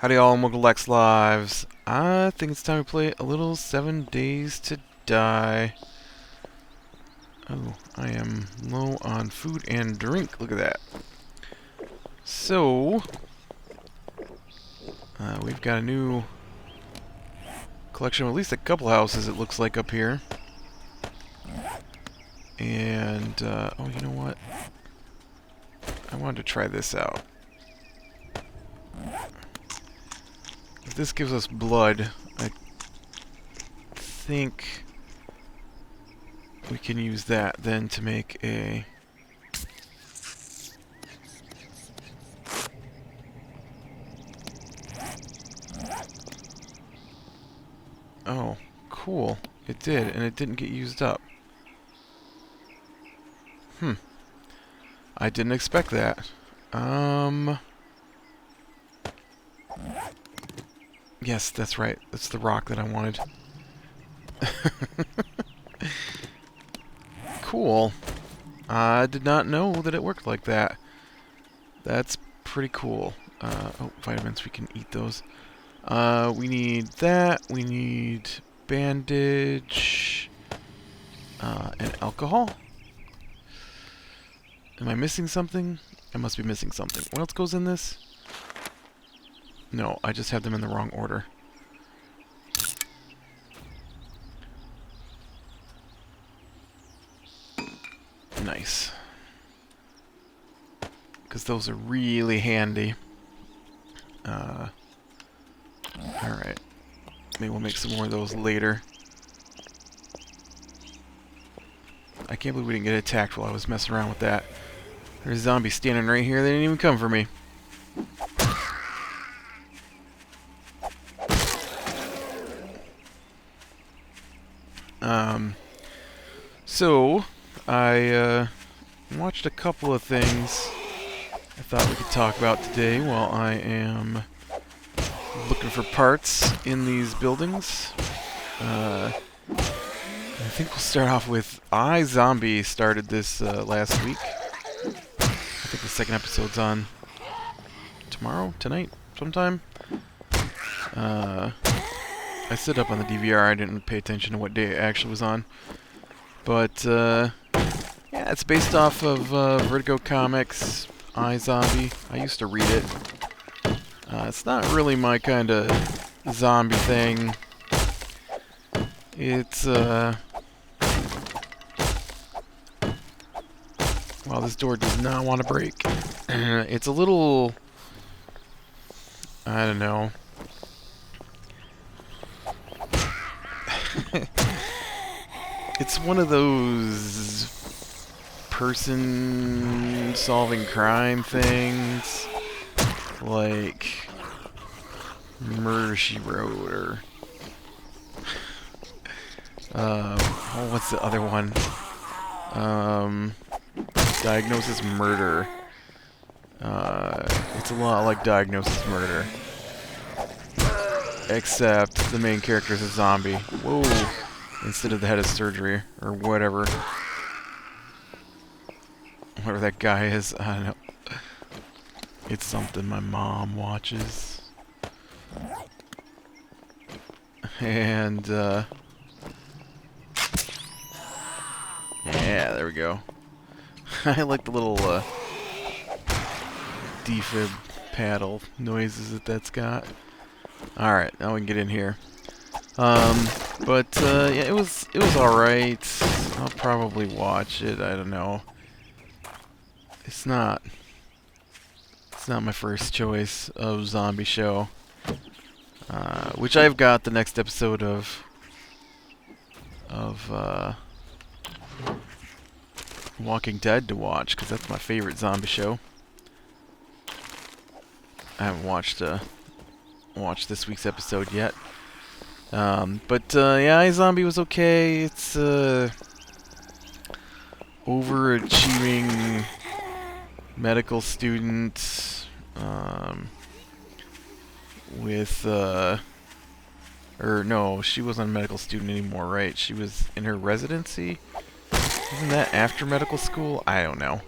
Howdy all, welcome to Lex Lives. I think it's time to play a little 7 Days to Die. Oh, I am low on food and drink. Look at that. So, we've got a new collection of at least a couple houses, it looks like, up here. And, oh, you know what? I wanted to try this out. If this gives us blood, I think we can use that then to make a... Oh, cool. It did, and it didn't get used up. I didn't expect that. Yes, that's right. That's the rock that I wanted. Cool. I did not know that it worked like that. That's pretty cool. Oh, vitamins, we can eat those. We need that. We need bandage. And alcohol. Am I missing something? I must be missing something. What else goes in this? No, I just have them in the wrong order. Nice. Because those are really handy. Alright. Maybe we'll make some more of those later. I can't believe we didn't get attacked while I was messing around with that. There's a zombie standing right here. They didn't even come for me. So, I watched a couple of things I thought we could talk about today while I am looking for parts in these buildings. I think we'll start off with iZombie started this last week. I think the second episode's on tomorrow, tonight, sometime. I stood up on the DVR, I didn't pay attention to what day it actually was on. But, yeah, it's based off of Vertigo Comics, iZombie. I used to read it. It's not really my kind of zombie thing. It's, wow, this door does not want to break. It's a little, I don't know. It's one of those person solving crime things, like Murder, She Wrote, or oh, what's the other one? Diagnosis Murder. It's a lot like Diagnosis Murder, except the main character is a zombie. Whoa. Instead of the head of surgery, or whatever. Whatever that guy is, I don't know. It's something my mom watches. And, yeah, there we go. I like the little, defib paddle noises that's got. Alright, now we can get in here. But yeah, it was alright. I'll probably watch it, I don't know. It's not my first choice of zombie show. Which I've got the next episode of Walking Dead to watch, because that's my favorite zombie show. I haven't watched this week's episode yet. But yeah, iZombie was okay. It's overachieving medical student with or no, she wasn't a medical student anymore, right? She was in her residency. Isn't that after medical school? I don't know.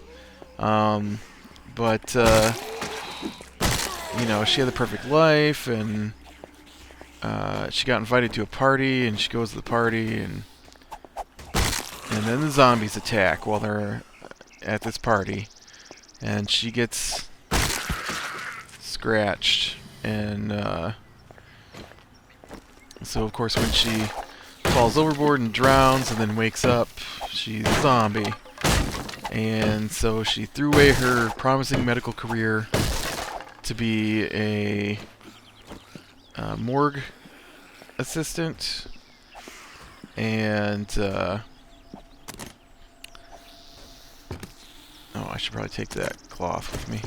But she had the perfect life, and she got invited to a party, and she goes to the party, and then the zombies attack while they're at this party, and she gets scratched, and so of course when she falls overboard and drowns and then wakes up, she's a zombie. And so she threw away her promising medical career to be a morgue assistant, and oh, I should probably take that cloth with me.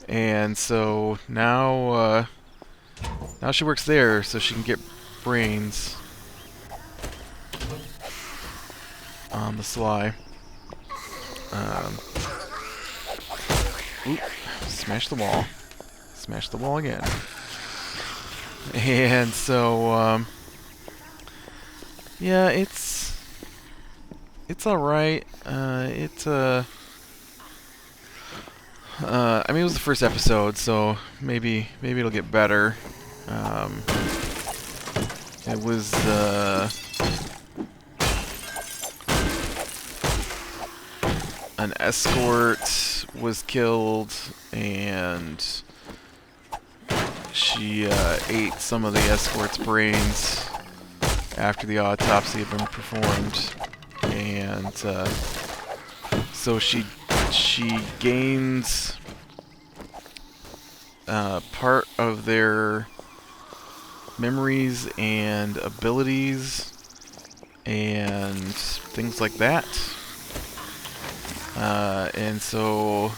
And so now she works there so she can get brains on the sly. Oop, smash the wall. Smash the wall again. And so, yeah, it's alright. I mean, it was the first episode, so maybe it'll get better. It was, an escort was killed, and she ate some of the escort's brains after the autopsy had been performed, and so she gains part of their memories and abilities and things like that. And so,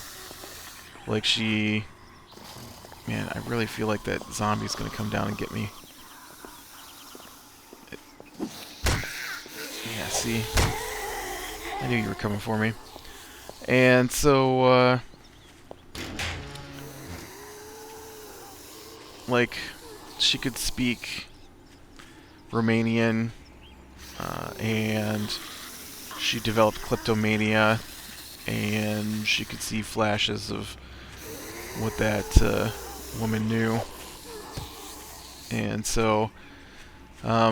like, man, I really feel like that zombie's gonna come down and get me. Yeah, see? I knew you were coming for me. And so, like, she could speak Romanian, and she developed kleptomania, and she could see flashes of what that woman knew. And so,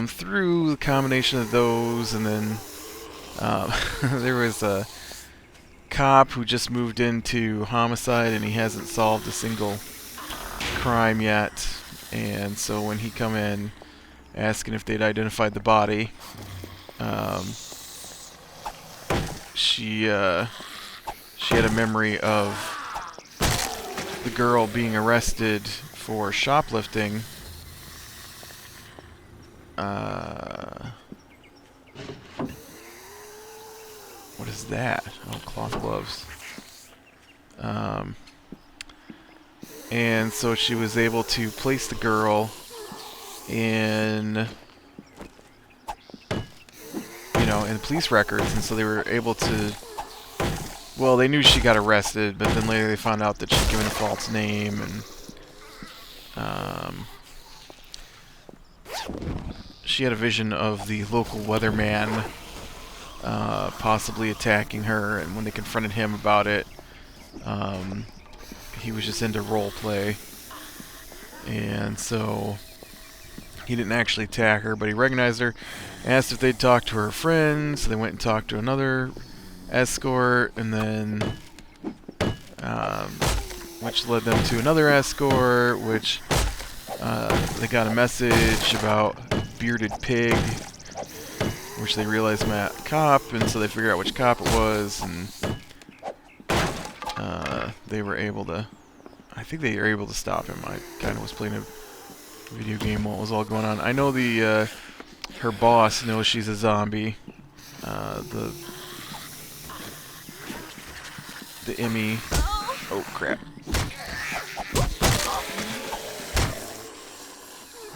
through the combination of those, and then there was a cop who just moved into homicide, and he hasn't solved a single crime yet. And so when he come in asking if they'd identified the body, she had a memory of the girl being arrested for shoplifting. What is that? Oh, cloth gloves. And so she was able to place the girl in, in police records, and so they were able to, well, they knew she got arrested, but then later they found out that she'd given a false name, and she had a vision of the local weatherman possibly attacking her, and when they confronted him about it, he was just into role play, and so he didn't actually attack her, but he recognized her, asked if they'd talked to her friends. So they went and talked to another escort, and then which led them to another escort, which they got a message about bearded pig, which they realized meant cop, and so they figured out which cop it was, and they were able to, I think they were able to stop him. I kind of was playing a video game while it was all going on. I know her boss knows she's a zombie. The Emmy. Oh crap!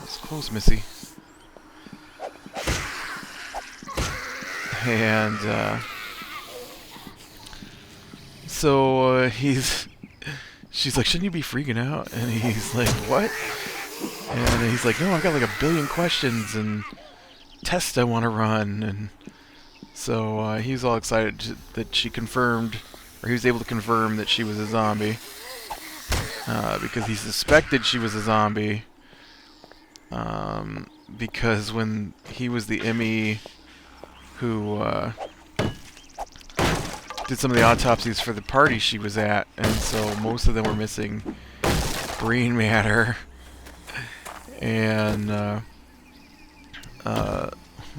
It's close, Missy. And so she's like, shouldn't you be freaking out? And he's like, what? And he's like, no, I've got like 1 billion questions and tests I want to run. And so he was all excited that she confirmed, or he was able to confirm that she was a zombie. because he suspected she was a zombie. Because when he was the ME who did some of the autopsies for the party she was at, and so most of them were missing brain matter. And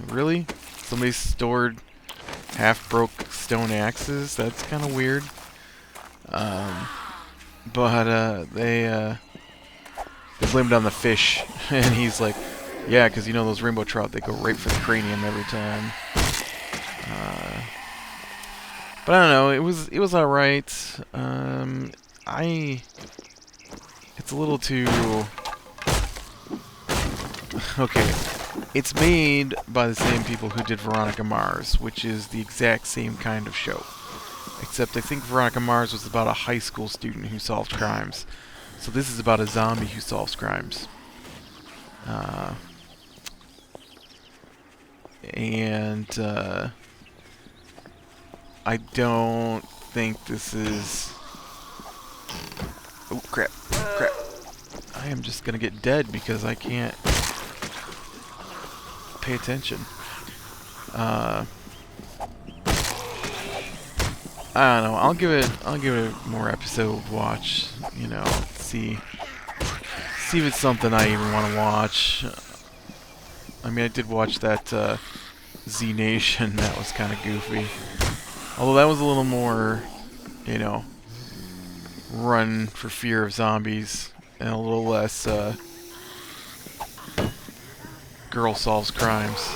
really? Somebody stored half-broke stone axes? That's kind of weird. But they blamed it on the fish, and he's like, yeah, because you know those rainbow trout, they go right for the cranium every time. But I don't know, it was alright. It's a little too... Okay, it's made by the same people who did Veronica Mars, which is the exact same kind of show. Except I think Veronica Mars was about a high school student who solved crimes. So this is about a zombie who solves crimes. I don't think this is... Oh, crap. Crap. I am just gonna get dead because I can't pay attention. I don't know. I'll give it a more episode watch. You know, see if it's something I even want to watch. I mean, I did watch that Z Nation. That was kind of goofy. Although that was a little more, you know, run for fear of zombies and a little less girl solves crimes.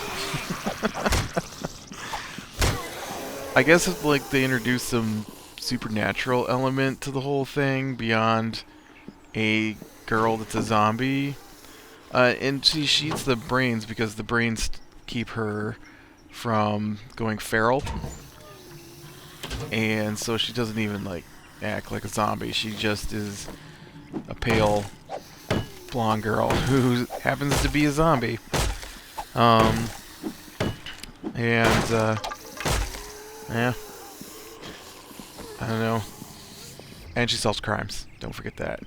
I guess it's like they introduced some supernatural element to the whole thing beyond a girl that's a zombie. And she eats the brains because the brains keep her from going feral. And so she doesn't even like act like a zombie. She just is a pale blonde girl who happens to be a zombie. Yeah, I don't know. And she solves crimes. Don't forget that.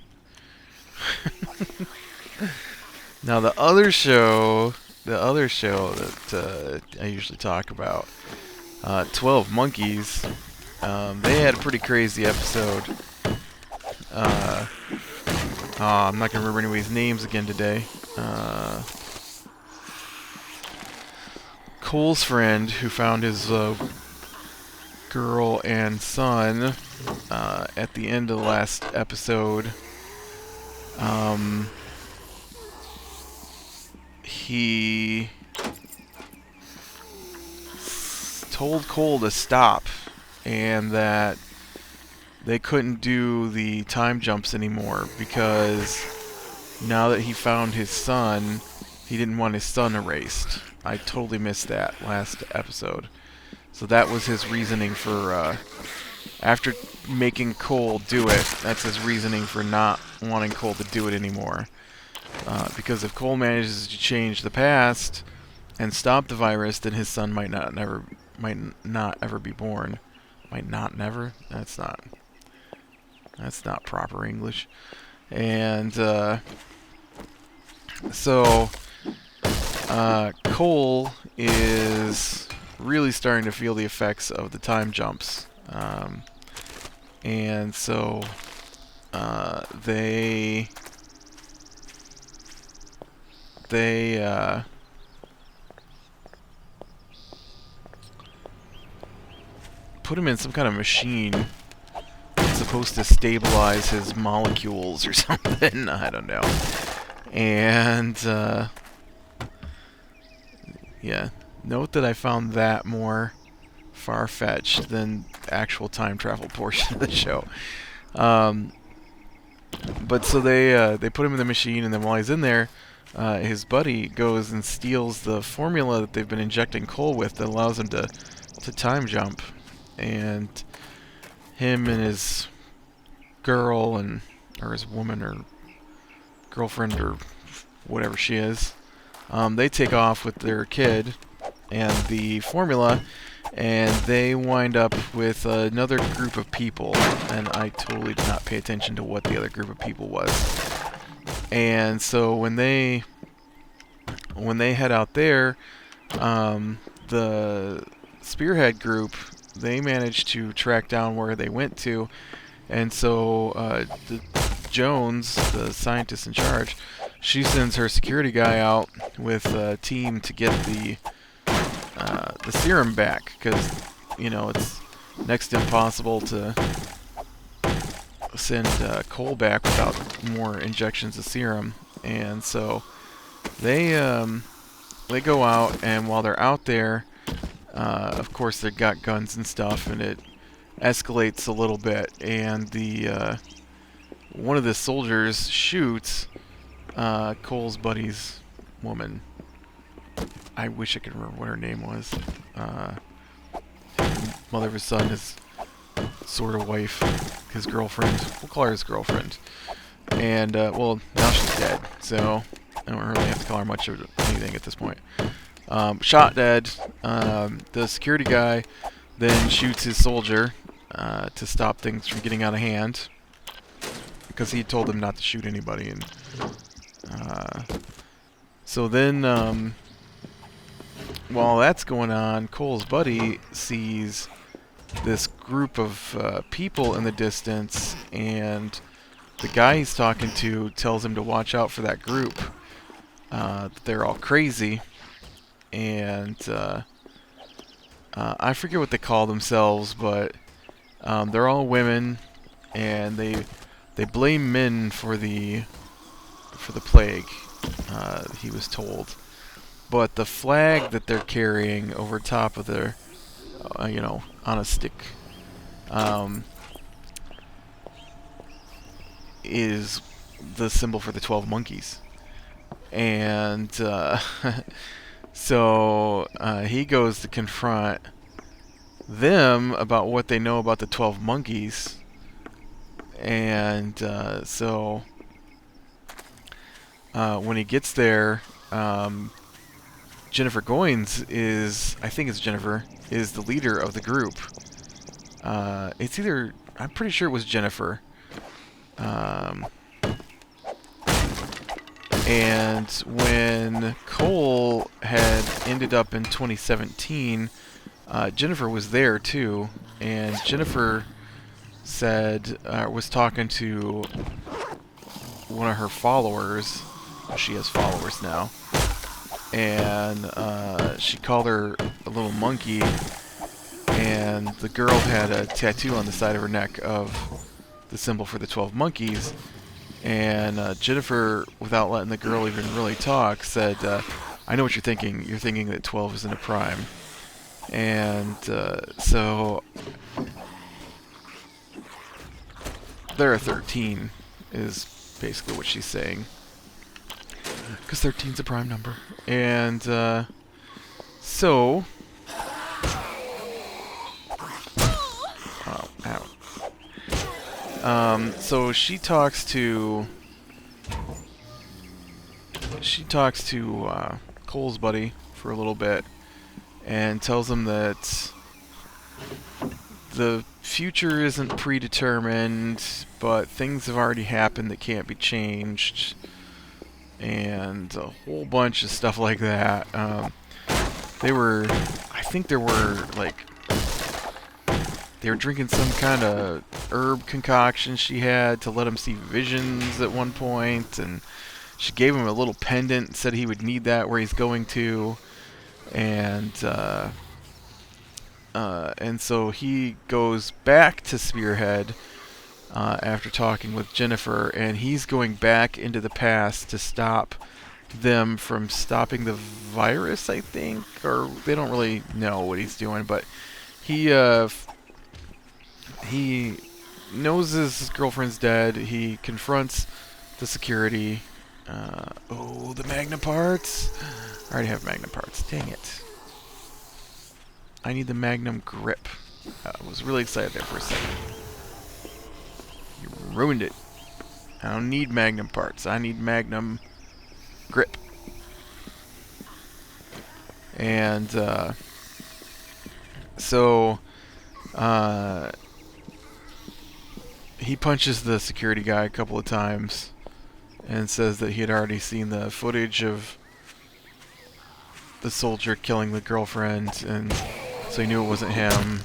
Now the other show that I usually talk about, 12 Monkeys, they had a pretty crazy episode. I'm not going to remember anybody's names again today. Cole's friend, who found his girl and son at the end of the last episode, he told Cole to stop and that they couldn't do the time jumps anymore because now that he found his son, he didn't want his son erased. I totally missed that last episode. So that was his reasoning for, after making Cole do it, that's his reasoning for not wanting Cole to do it anymore. Because if Cole manages to change the past and stop the virus, then his son might not ever be born. Might not never? That's not proper English. And so Cole is really starting to feel the effects of the time jumps. And so they put him in some kind of machine that's supposed to stabilize his molecules or something. I don't know. And yeah, note that I found that more far-fetched than the actual time travel portion of the show. But so they put him in the machine, and then while he's in there, his buddy goes and steals the formula that they've been injecting Cole with that allows him to time jump. And him and his girl or his woman or girlfriend or whatever she is, they take off with their kid, and the formula and they wind up with another group of people, and I totally did not pay attention to what the other group of people was. And so when they head out there, the Spearhead group, they managed to track down where they went to, and so Jones, the scientist in charge, she sends her security guy out with a team to get the serum back, because it's next to impossible to send Cole back without more injections of serum. And so they go out, and while they're out there, of course they've got guns and stuff, and it escalates a little bit, and the one of the soldiers shoots Cole's buddy's woman. I wish I could remember what her name was. Mother of his son, his sort of wife, his girlfriend. We'll call her his girlfriend. And, well, now she's dead, so I don't really have to call her much of anything at this point. Shot dead. The security guy then shoots his soldier to stop things from getting out of hand, because he told them not to shoot anybody. And so then, while that's going on, Cole's buddy sees this group of people in the distance, and the guy he's talking to tells him to watch out for that group. They're all crazy, and I forget what they call themselves, but they're all women, and they blame men for the plague. He was told. But the flag that they're carrying over top of their, on a stick, is the symbol for the 12 monkeys. And so he goes to confront them about what they know about the 12 monkeys. And so when he gets there, Jennifer Goins I think it's Jennifer, is the leader of the group. It's either, I'm pretty sure it was Jennifer. And when Cole had ended up in 2017, Jennifer was there too, and Jennifer said, was talking to one of her followers. She has followers now. And she called her a little monkey, and the girl had a tattoo on the side of her neck of the symbol for the 12 monkeys. And Jennifer, without letting the girl even really talk, said, I know what you're thinking. You're thinking that 12 isn't a prime. And so there are 13 is basically what she's saying. Because 13's a prime number. And so... Oh, ow. So she talks to Cole's buddy for a little bit and tells him that the future isn't predetermined, but things have already happened that can't be changed, and a whole bunch of stuff like that. I think they were drinking some kind of herb concoction she had to let him see visions at one point, and she gave him a little pendant and said he would need that where he's going to, and so he goes back to Spearhead after talking with Jennifer, and he's going back into the past to stop them from stopping the virus, I think, or they don't really know what he's doing, but he knows his girlfriend's dead. He confronts the security. The Magnum parts. I already have Magnum parts. Dang it. I need the Magnum grip. I was really excited there for a second. You ruined it. I don't need Magnum parts. I need Magnum grip. And So, he punches the security guy a couple of times and says that he had already seen the footage of the soldier killing the girlfriend, and so he knew it wasn't him.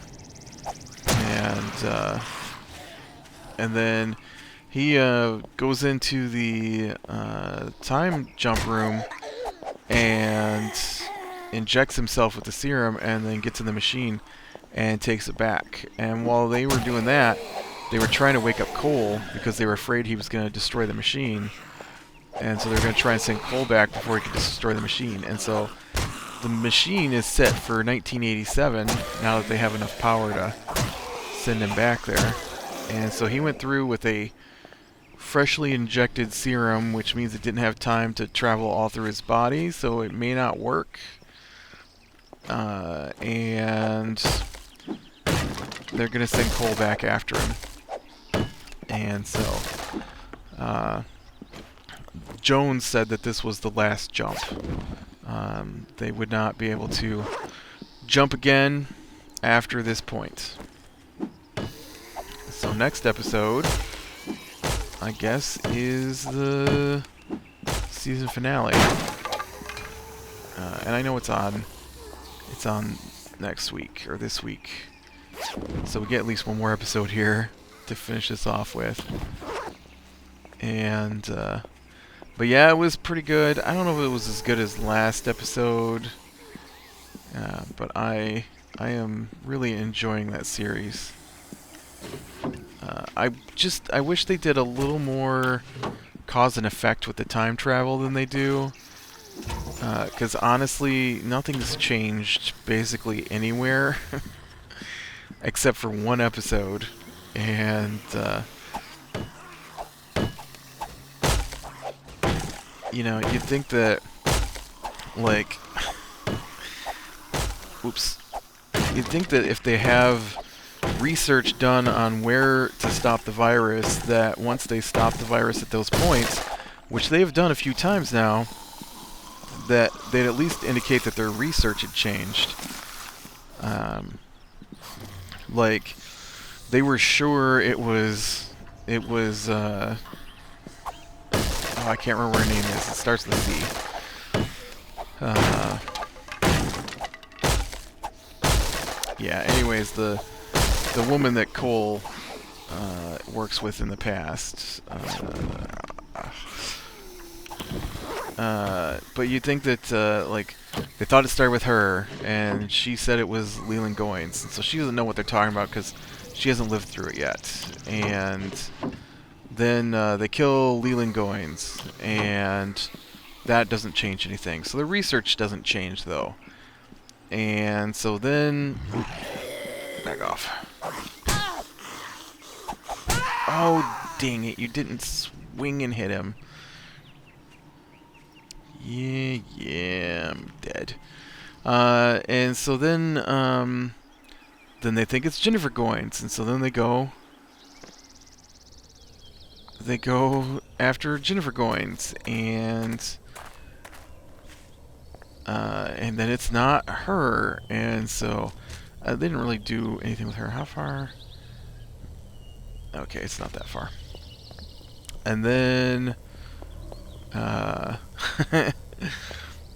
And then he goes into the time jump room and injects himself with the serum, and then gets in the machine and takes it back. And while they were doing that, they were trying to wake up Cole because they were afraid he was going to destroy the machine. And so they were going to try and send Cole back before he could destroy the machine. And so the machine is set for 1987 now that they have enough power to send him back there. And so he went through with a freshly injected serum, which means it didn't have time to travel all through his body, so it may not work. And they're going to send Cole back after him. And so Jones said that this was the last jump. They would not be able to jump again after this point. So next episode, I guess, is the season finale. And I know it's on next week, or this week. So we get at least one more episode here to finish this off with. And, but yeah, it was pretty good. I don't know if it was as good as last episode, but I am really enjoying that series. I wish they did a little more cause and effect with the time travel than they do. Because honestly, nothing's changed basically anywhere except for one episode. And, you know, you'd think that, like, oops. You'd think that if they have research done on where to stop the virus, that once they stop the virus at those points, which they have done a few times now, that they'd at least indicate that their research had changed. Like, they were sure it was, oh, I can't remember what her name is. It starts with a C. Yeah, anyways, the woman that Cole works with in the past. But you'd think that, like, they thought it started with her, and she said it was Leland Goins. And so she doesn't know what they're talking about because she hasn't lived through it yet. And then they kill Leland Goins, and that doesn't change anything. So the research doesn't change, though. And so then... Back off. Oh, dang it. You didn't swing and hit him. Yeah, I'm dead. And so then they think it's Jennifer Goins, and so then they go after Jennifer Goins, and then it's not her, and so they didn't really do anything with her. How far? Okay, it's not that far. And then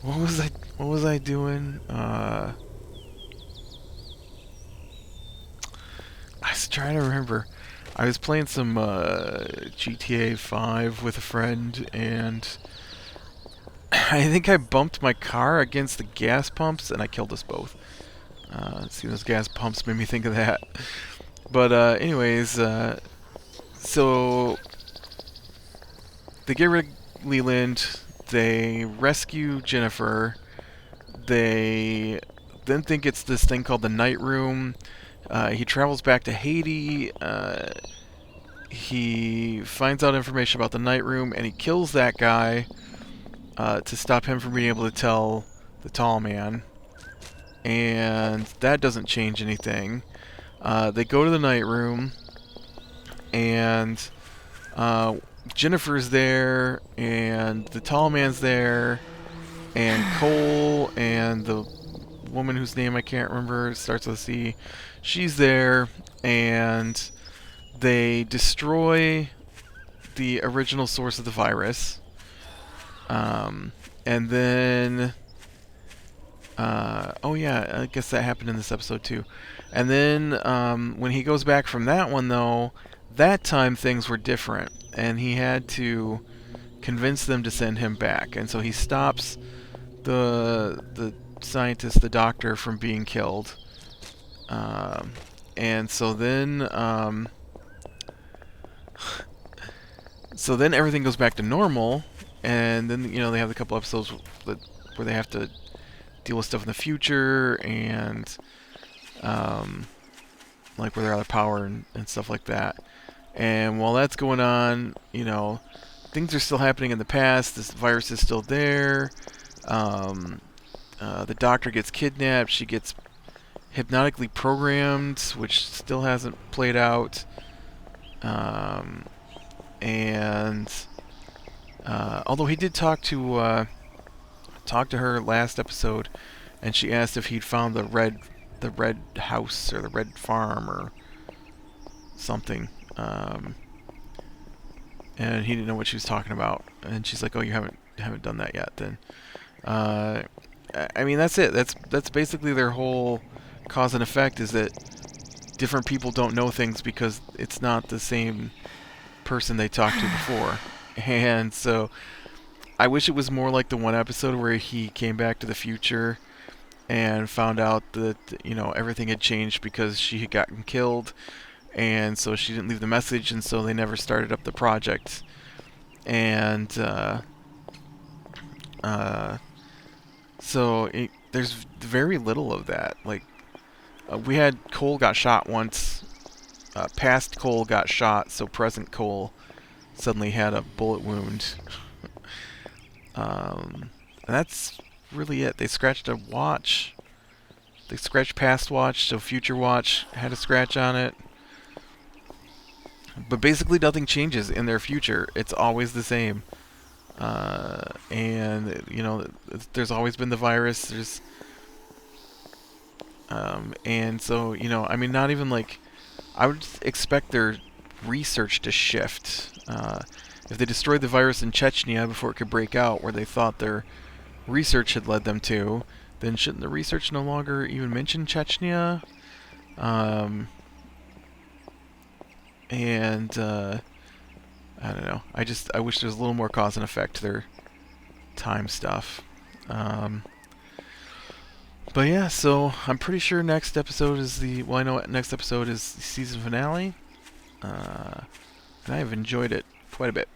what was I doing? I was trying to remember. I was playing some GTA 5 with a friend, and I think I bumped my car against the gas pumps, and I killed us both. See, those gas pumps made me think of that. But anyways, so they get rid of Leland. They rescue Jennifer. They then think it's this thing called the Night Room. He travels back to Haiti. He finds out information about the Night Room, and he kills that guy to stop him from being able to tell the tall man. And that doesn't change anything. They go to the Night Room, and Jennifer's there, and the tall man's there, and Cole and the woman whose name I can't remember, starts with a C. She's there, and they destroy the original source of the virus. And then, oh yeah, I guess that happened in this episode too. And then when he goes back from that one, though, that time things were different, and he had to convince them to send him back. And so he stops the scientist, the doctor, from being killed. And so then everything goes back to normal, and then they have a couple episodes where they have to deal with stuff in the future, and like where they're out of power and stuff like that. And while that's going on, things are still happening in the past. This virus is still there. The doctor gets kidnapped. She gets hypnotically programmed, which still hasn't played out. And although he did talk to her last episode, and she asked if he'd found the red house or the red farm or something, and he didn't know what she was talking about. And she's like, "Oh, you haven't done that yet?" Then, I mean, that's it. That's basically their whole cause and effect, is that different people don't know things because it's not the same person they talked to before. And so I wish it was more like the one episode where he came back to the future and found out that everything had changed because she had gotten killed, and so she didn't leave the message, and so they never started up the project. And so there's very little of that. Like, we had Cole got shot once. Past Cole got shot, so present Cole suddenly had a bullet wound. And that's really it. They scratched a watch. They scratched past watch, so future watch had a scratch on it. But basically nothing changes in their future. It's always the same. And there's always been the virus. There's and so I mean, not even like, I would expect their research to shift. If they destroyed the virus in Chechnya before it could break out, where they thought their research had led them to, then shouldn't the research no longer even mention Chechnya? And I don't know. I wish there was a little more cause and effect to their time stuff. But yeah, so I'm pretty sure next episode is I know next episode is the season finale. And I have enjoyed it quite a bit.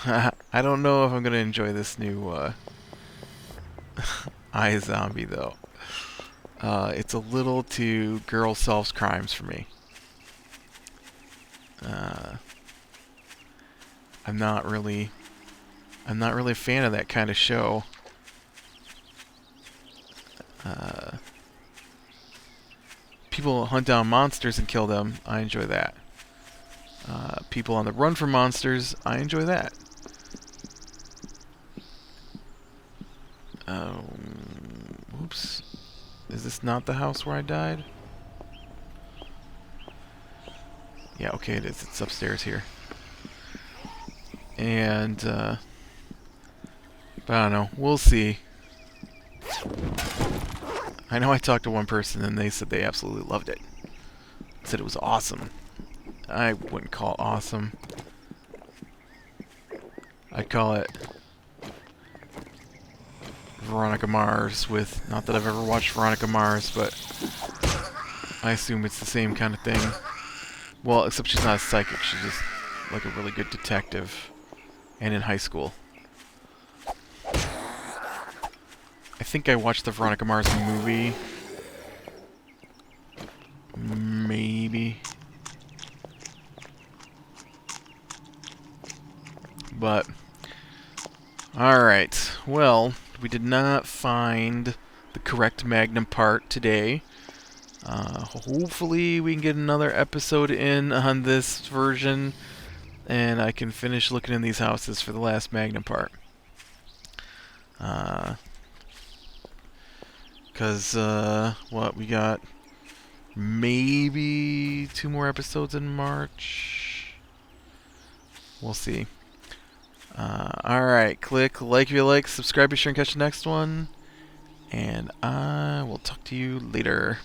I don't know if I'm going to enjoy this new iZombie, though. It's a little too girl solves crimes for me. I'm not really a fan of that kind of show. People hunt down monsters and kill them. I enjoy that. People on the run from monsters. I enjoy that. Oops. Is this not the house where I died? Yeah, okay, it is. It's upstairs here. And, but I don't know. We'll see. I know I talked to one person and they said they absolutely loved it. Said it was awesome. I wouldn't call it awesome. I'd call it Veronica Mars with... Not that I've ever watched Veronica Mars, but I assume it's the same kind of thing. Well, except she's not a psychic. She's just like a really good detective. And in high school. I think I watched the Veronica Mars movie. Maybe. But, alright. Well, we did not find the correct Magnum part today. Hopefully we can get another episode in on this version, and I can finish looking in these houses for the last Magnum part. Because, what, we got maybe 2 more episodes in March? We'll see. Alright, click like if you like, subscribe, be sure and catch the next one. And I will talk to you later.